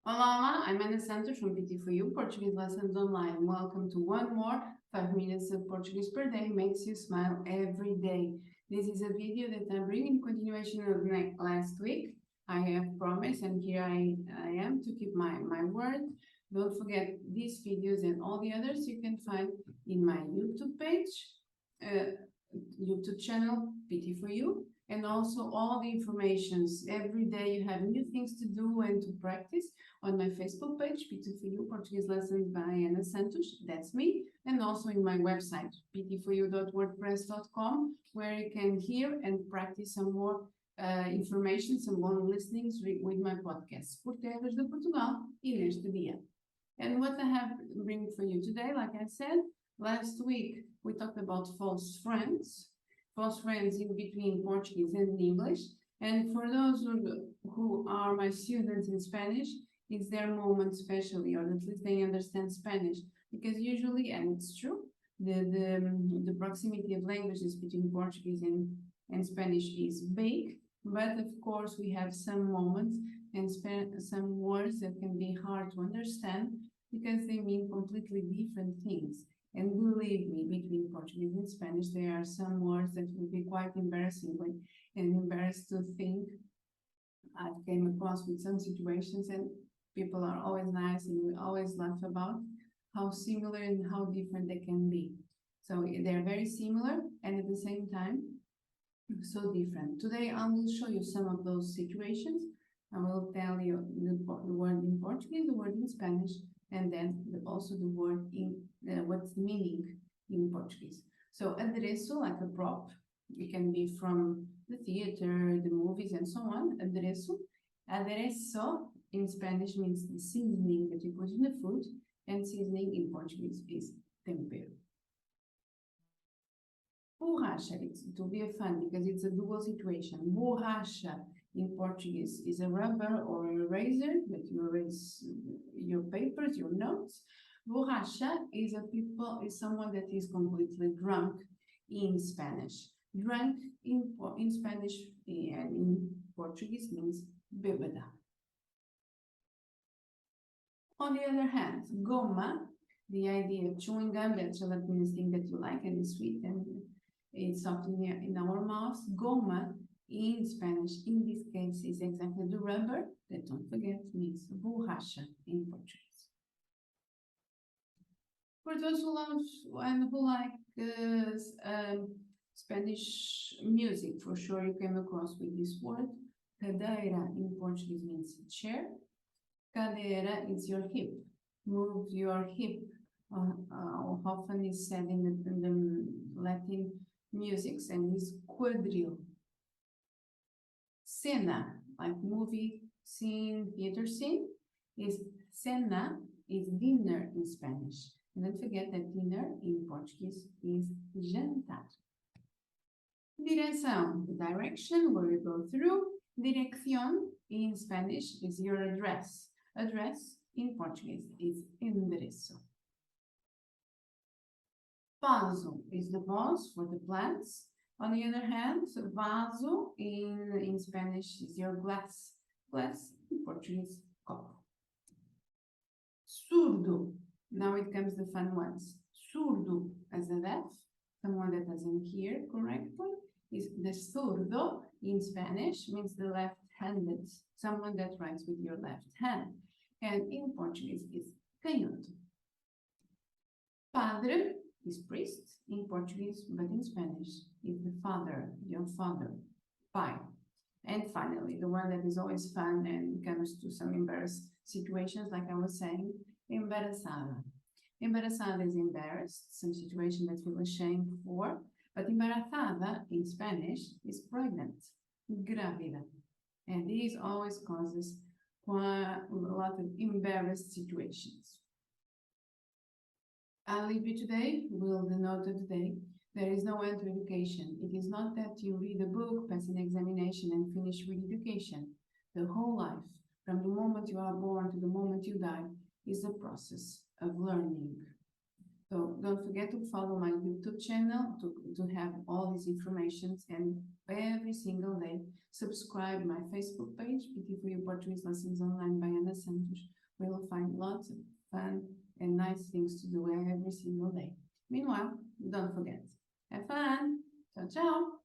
Olá, olá, I'm Ana Santos from PT4U, Portuguese Lessons Online. Welcome to one more 5 minutes of Portuguese per day makes you smile every day. This is a video that I bring in continuation of last week. I have promised and here I am to keep my word. Don't forget these videos and all the others you can find in my YouTube page, YouTube channel, PT4U, and also all the informations. Every day you have new things to do and to practice on my Facebook page, PT4U Portuguese Lessons by Ana Santos, that's me, and also in my website, pt4u.wordpress.com, where you can hear and practice some more information, some more listenings with my podcast, Por Terras de Portugal, e neste dia. And what I have bring for you today, like I said, last week we talked about false friends in between Portuguese and English. And for those who are my students in Spanish, it's their moment especially, or at least they understand Spanish. Because usually, and it's true, the proximity of languages between Portuguese and Spanish is big, but of course we have some moments and some words that can be hard to understand because they mean completely different things. And believe me, between Portuguese and Spanish, there are some words that will be quite embarrassing and embarrassed to think. I've came across with some situations and people are always nice and we always laugh about how similar and how different they can be. So they're very similar and at the same time, so different. Today I will show you some of those situations. I will tell you the word in Portuguese, the word in Spanish, and then also the word in what's the meaning in Portuguese. So adereço, like a prop, it can be from the theater, the movies, and so on. Adereço. Adereço in Spanish means the seasoning that you put in the food, and seasoning in Portuguese is tempero. Borracha, it will be a fun because it's a dual situation. Borracha in Portuguese is a rubber or a eraser that you erase your papers, your notes. Borracha is someone that is completely drunk in Spanish. Drunk in Spanish and in Portuguese means bêbada. On the other hand, goma, the idea of chewing gum, that's a gelatinous thing that you like and is sweet and it's something in our mouths. Goma in Spanish, in this case, is exactly the rubber that, don't forget, means borracha in Portuguese. For those who love and who like Spanish music, for sure you came across with this word. Cadeira in Portuguese means chair. Cadeira is your hip. Move your hip. Often is said in the Latin musics and is quadrille. Cena, like movie scene, theater scene, is cena, is dinner in Spanish. And don't forget that dinner in Portuguese is jantar. Direção, the direction where you go through. Dirección in Spanish is your address. Address in Portuguese is endereço. Vaso is the vase for the plants. On the other hand, vaso in Spanish is your glass. Glass in Portuguese, copo. Surdo. Now it comes the fun ones. Surdo as a deaf, someone that doesn't hear correctly, is the surdo in Spanish means the left-handed, someone that writes with your left hand. And in Portuguese is canhoto. Padre is priest in Portuguese, but in Spanish is the father, your father, pai. And finally, the one that is always fun and comes to some embarrassed situations, like I was saying, embarazada. Embarazada is embarrassed, some situation that feel ashamed for, but embarazada in Spanish is pregnant, grávida. And this always causes quite a lot of embarrassed situations. I'll leave you today with the note of the day. There is no end to education. It is not that you read a book, pass an examination, and finish with education. The whole life, from the moment you are born to the moment you die, is a process of learning. So don't forget to follow my YouTube channel to have all these informations, and every single day subscribe my Facebook page, PT for You Portuguese Lessons Online by Ana Santos, where you'll find lots of fun and nice things to do every single day. Meanwhile, don't forget, have fun. Ciao, ciao.